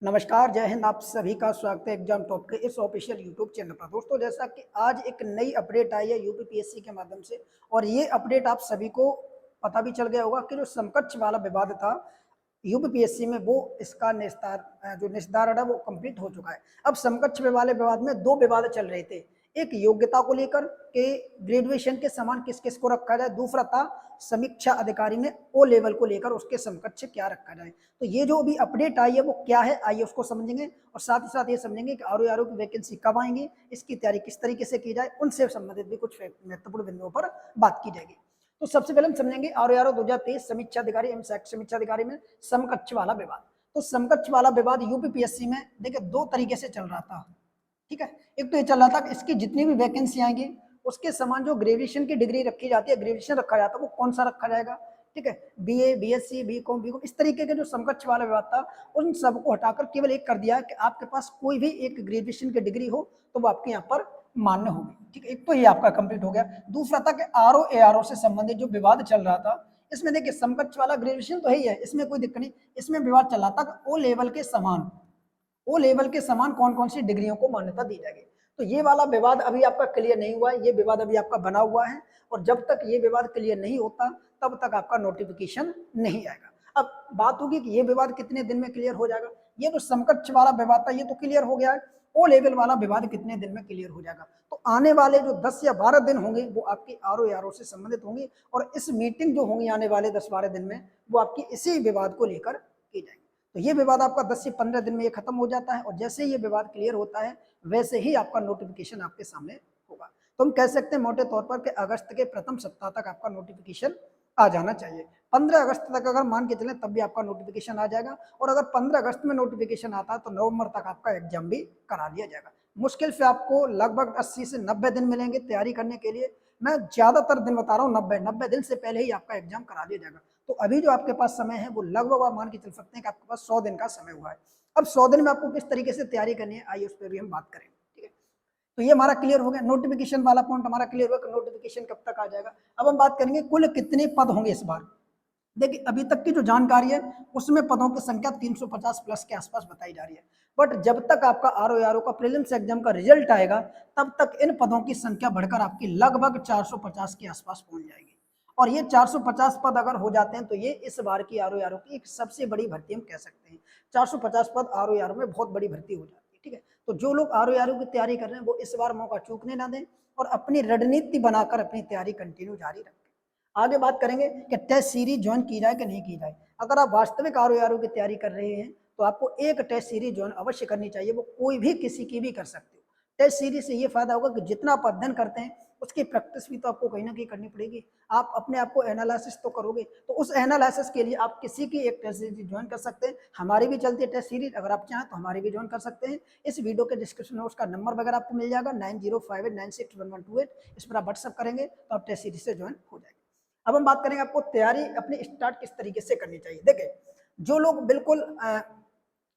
नमस्कार, जय हिंद। आप सभी का स्वागत है एग्जाम टॉप के इस ऑफिशियल यूट्यूब चैनल पर। दोस्तों, जैसा कि आज एक नई अपडेट आई है यूपीपीएससी के माध्यम से, और ये अपडेट आप सभी को पता भी चल गया होगा कि जो समकक्ष वाला विवाद था यूपीपीएससी में, वो इसका निस्तारण है वो कंप्लीट हो चुका है। अब समकक्ष वाले विवाद में दो विवाद चल रहे थे। एक योग्यता को लेकर के ग्रेजुएशन के समान किस किस को रखा जाए, दूसरा था समीक्षा अधिकारी ने ओ लेवल को लेकर उसके समकक्ष क्या रखा जाए। तो ये जो अभी अपडेट आई है वो क्या है, आइए उसको समझेंगे, और साथ ही साथ ये समझेंगे कि आरओ की वैकेंसी कब आएंगी, इसकी तैयारी किस तरीके से की जाए, उनसे संबंधित भी कुछ महत्वपूर्ण बिंदुओं पर बात की जाएगी। तो सबसे पहले हम समझेंगे आरओ 2023 समीक्षा अधिकारी एवं समीक्षा अधिकारी में समकक्ष वाला विवाद। तो समकक्ष वाला विवाद यूपीपीएससी में देखिए दो तरीके से चल रहा था। ठीक है, एक तो ये चल रहा था कि इसकी जितनी भी वैकेंसी आएंगी उसके समान जो ग्रेजुएशन की डिग्री रखी जाती है, ग्रेजुएशन रखा जाता है, वो कौन सा रखा जाएगा। ठीक है, बीए, बीएससी, बीकॉम, इस तरीके के जो समकक्ष वाला विवाद था उन सबको हटाकर केवल एक कर दिया कि आपके पास कोई भी एक ग्रेजुएशन की डिग्री हो तो वो आपके यहाँ पर मान्य होगी। ठीक है, एक तो ये आपका कंप्लीट हो गया। दूसरा था कि आरओ से संबंधित जो विवाद चल रहा था, इसमें देखिए समकक्ष वाला ग्रेजुएशन तो है ही है, इसमें कोई दिक्कत नहीं। इसमें विवाद चल रहा था ओ लेवल के समान, ओ लेवल के समान कौन कौन सी डिग्रियों को मान्यता दी जाएगी। तो ये वाला विवाद अभी आपका क्लियर नहीं हुआ है, ये विवाद अभी आपका बना हुआ है, और जब तक ये विवाद क्लियर नहीं होता तब तक आपका नोटिफिकेशन नहीं आएगा। अब बात होगी कि ये विवाद कितने दिन में क्लियर हो जाएगा। ये तो समकक्ष वाला विवाद था, ये तो क्लियर हो गया है। ओ लेवल वाला विवाद कितने दिन में क्लियर हो जाएगा, तो आने वाले जो 10 या 12 दिन होंगे वो आपकी आरओ से संबंधित होंगे, और इस मीटिंग जो होंगी आने वाले 10-12 दिन में वो आपकी इसी विवाद को लेकर की जाएगी। तो ये विवाद आपका 10 से 15 दिन में ये खत्म हो जाता है, और जैसे ये विवाद क्लियर होता है वैसे ही आपका नोटिफिकेशन आपके सामने होगा। तो हम कह सकते हैं मोटे तौर पर कि अगस्त के प्रथम सप्ताह तक आपका नोटिफिकेशन आ जाना चाहिए। 15 अगस्त तक अगर मान के चलें तब भी आपका नोटिफिकेशन आ जाएगा, और अगर 15 अगस्त में नोटिफिकेशन आता है तो नवंबर तक आपका एग्जाम भी करा लिया जाएगा। मुश्किल से आपको लगभग 80 से 90 दिन मिलेंगे तैयारी करने के लिए। मैं ज्यादातर दिन बता रहा हूँ, 90 दिन से पहले ही आपका एग्जाम करा दिया जाएगा। तो अभी जो आपके पास समय है वो लगभग आप मान के चल सकते हैं कि आपके पास 100 दिन का समय हुआ है। अब 100 दिन में आपको किस तरीके से तैयारी करनी है, आइए उस पर भी हम बात करेंगे। ठीक है, तो ये हमारा क्लियर हो गया, नोटिफिकेशन वाला पॉइंट हमारा क्लियर हुआ कि नोटिफिकेशन कब तक आ जाएगा। अब हम बात करेंगे कुल कितने पद होंगे इस बार। देखिए अभी तक की जो जानकारी है उसमें पदों की संख्या 350 प्लस के आसपास बताई जा रही है, बट जब तक आपका आरओ का प्रीलिम्स एग्जाम का रिजल्ट आएगा तब तक इन पदों की संख्या बढ़कर आपकी लगभग 450 के आसपास पहुंच जाएगी। और ये 450 पद अगर हो जाते हैं तो ये इस बार की आरओ की एक सबसे बड़ी भर्ती हम कह सकते हैं। 450 पद आरओ में बहुत बड़ी भर्ती हो जाती है। ठीक है, तो जो लोग आरओ की तैयारी कर रहे हैं वो इस बार मौका चूकने ना दें, और अपनी रणनीति बनाकर अपनी तैयारी कंटिन्यू जारी रखें। आगे बात करेंगे कि टेस्ट सीरीज ज्वाइन की जाए कि नहीं की जाए। अगर आप वास्तविक आरओ की तैयारी कर रहे हैं तो आपको एक टेस्ट सीरीज ज्वाइन अवश्य करनी चाहिए, वो कोई भी किसी की भी कर सकते हो। टेस्ट सीरीज से ये फायदा होगा कि जितना आप अध्ययन करते हैं उसकी प्रैक्टिस भी तो आपको कहीं ना कहीं करनी पड़ेगी। आप अपने आप को एनालिसिस तो करोगे, तो उस एनालिसिस के लिए आप किसी की एक टेस्ट सीरीज ज्वाइन कर सकते हैं। हमारी भी चलती है टेस्ट सीरीज, अगर आप चाहें तो हमारी भी ज्वाइन कर सकते हैं। इस वीडियो के डिस्क्रिप्शन में उसका नंबर वगैरह आपको मिल जाएगा 9058961128। इस पर आप व्हाट्सअप करेंगे तो आप टेस्ट सीरीज से ज्वाइन हो जाएंगे। अब हम बात करेंगे आपको तैयारी अपनी स्टार्ट किस तरीके से करनी चाहिए। देखिए जो लोग बिल्कुल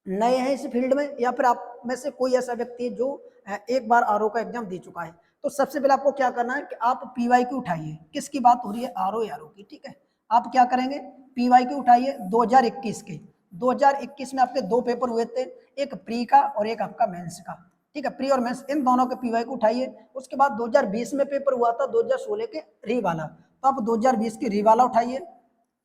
नए हैं इस फील्ड में, या फिर आप में से कोई ऐसा व्यक्ति है जो एक बार आरओ का एग्जाम दे चुका है, तो सबसे पहले आपको क्या करना है कि आप पीवाई की उठाइए। किसकी बात हो रही है, आरओ की। ठीक है, आप क्या करेंगे, पीवाई की उठाइए 2021 के। 2021 में आपके दो पेपर हुए थे, एक प्री का और एक आपका मेंस का। ठीक है, प्री और मेंस इन दोनों के पीवाई को उठाइए। उसके बाद 2020 में पेपर हुआ था 2016 के री वाला, तो आप 2020 के री वाला उठाइए।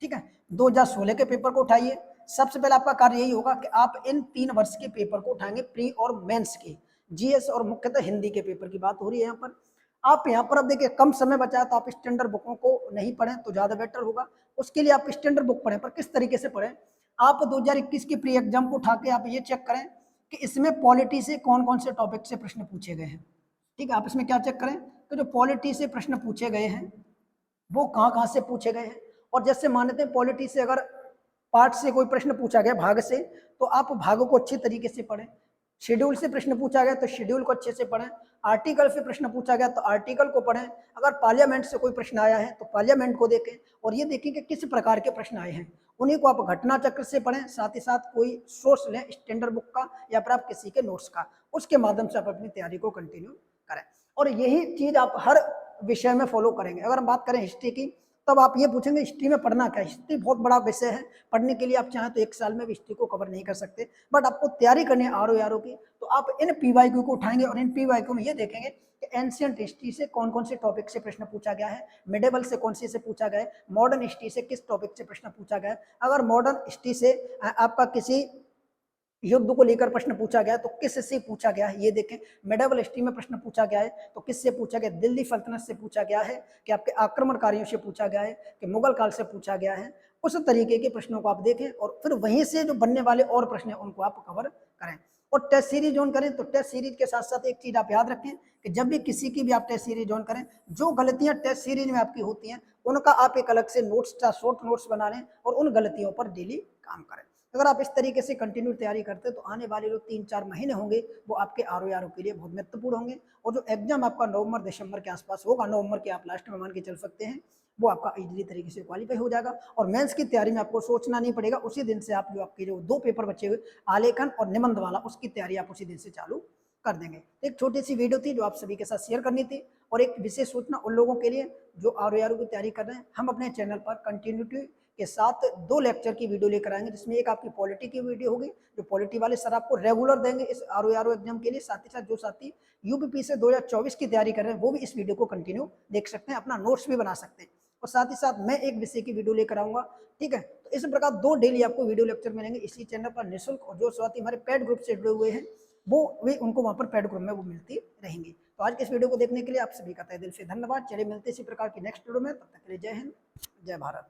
ठीक है, 2016 के पेपर को उठाइए। सबसे पहले आपका कार्य यही होगा कि आप इन 3 वर्ष के पेपर को उठाएंगे, प्री और मेंस के। जीएस और मुख्यतः हिंदी के पेपर की बात हो रही है यहाँ पर। आप यहाँ पर अब देखिए कम समय बचा है तो आप स्टैंडर्ड बुकों को नहीं पढ़ें तो ज्यादा बेटर होगा। उसके लिए आप स्टैंडर्ड बुक पढ़ें, पर किस तरीके से पढ़ें, आप 2021 की प्री एग्जाम को उठा के आप ये चेक करें कि इसमें पॉलिटी से कौन कौन से टॉपिक से प्रश्न पूछे गए हैं। ठीक है, आप इसमें क्या चेक करें कि जो पॉलिटी से प्रश्न पूछे गए हैं वो कहाँ कहाँ से पूछे गए हैं। और जैसे मानते हैं पॉलिटी से अगर पार्ट से कोई प्रश्न पूछा गया, भाग से, तो आप भाग को अच्छे तरीके से पढ़ें। शेड्यूल से प्रश्न पूछा गया तो शेड्यूल को अच्छे से पढ़ें। आर्टिकल से प्रश्न पूछा गया तो आर्टिकल को पढ़ें। अगर पार्लियामेंट से कोई प्रश्न आया है तो पार्लियामेंट को देखें, और ये देखें कि किस प्रकार के प्रश्न आए हैं, उन्हीं को आप घटना चक्र से पढ़ें। साथ ही साथ कोई सोर्स लें स्टैंडर्ड बुक का या फिर आप किसी के नोट्स का, उसके माध्यम से आप अपनी तैयारी को कंटिन्यू करें। और यही चीज आप हर विषय में फॉलो करेंगे। अगर हम बात करें हिस्ट्री की, तब आप ये पूछेंगे हिस्ट्री में पढ़ना क्या है। हिस्ट्री बहुत बड़ा विषय है, पढ़ने के लिए आप चाहें तो 1 साल में भी हिस्ट्री को कवर नहीं कर सकते, बट आपको तैयारी करनी है आर की, तो आप इन पीवाईक्यू को उठाएंगे और इन पीवाईक्यू में ये देखेंगे कि एंशियंट हिस्ट्री से कौन कौन से टॉपिक से प्रश्न पूछा गया है, मिडेवल से कौन से पूछा गया है, मॉडर्न हिस्ट्री से किस टॉपिक से प्रश्न पूछा गया है। अगर मॉडर्न हिस्ट्री से आपका किसी युद्ध को लेकर प्रश्न पूछा गया तो किससे पूछा गया है ये देखें। मिडेवल हिस्ट्री में प्रश्न पूछा गया है तो किससे पूछा गया, दिल्ली सल्तनत से पूछा गया है कि आपके आक्रमणकारियों से पूछा गया है कि मुगल काल से पूछा गया है। उस तरीके के प्रश्नों को आप देखें और फिर वहीं से जो बनने वाले और प्रश्न हैं उनको आप कवर करें। और टेस्ट सीरीज ऑन करें तो टेस्ट सीरीज के साथ साथ एक चीज आप याद रखें कि जब भी किसी की भी आप टेस्ट सीरीज ऑन करें, जो गलतियां टेस्ट सीरीज में आपकी होती हैं उनका आप एक अलग से नोट्स का शॉर्ट नोट्स बना लें और उन गलतियों पर डेली काम करें। अगर आप इस तरीके से कंटिन्यू तैयारी करते हैं तो आने वाले जो 3-4 महीने होंगे वो आपके आर के लिए बहुत महत्वपूर्ण होंगे। और जो एग्जाम आपका नवंबर दिसंबर के आसपास होगा, नवंबर के आप लास्ट में मान के चल सकते हैं, वो आपका इजीली तरीके से क्वालिफाई हो जाएगा। और मेंस की तैयारी में आपको सोचना नहीं पड़ेगा, उसी दिन से आप जो आपके जो 2 पेपर बचे हुए आलेखन और निबंध वाला, उसकी तैयारी आप उसी दिन से चालू कर देंगे। एक छोटी सी वीडियो थी जो आप सभी के साथ शेयर करनी थी। और एक विशेष सूचना उन लोगों के लिए जो आर की तैयारी कर रहे हैं, हम अपने चैनल पर कंटिन्यूटी के साथ 2 लेक्चर की वीडियो लेकर आएंगे, जिसमें एक आपकी पॉलिटी की वीडियो होगी जो पॉलिटी वाले सर आपको रेगुलर देंगे इस आर एग्जाम के लिए। साथ ही साथ जो साथी यूपीपी से 2024 की तैयारी कर रहे हैं वो भी इस वीडियो को कंटिन्यू देख सकते हैं, अपना नोट्स भी बना सकते हैं। और साथ ही साथ मैं एक विषय की वीडियो लेकर आऊंगा, ठीक है। तो इस प्रकार 2 डेली आपको वीडियो लेक्चर मिलेंगे इसी चैनल पर निःशुल्क। और जो साथी हमारे पेड ग्रुप से जुड़े हुए हैं वो भी उनको वहां पर पेड ग्रुप में वो मिलती रहेंगी। तो आज के इस वीडियो को देखने के लिए आप सभी का तहे दिल से धन्यवाद। चलिए मिलते इसी प्रकार की नेक्स्ट वीडियो में, तब तक के लिए जय हिंद, जय भारत।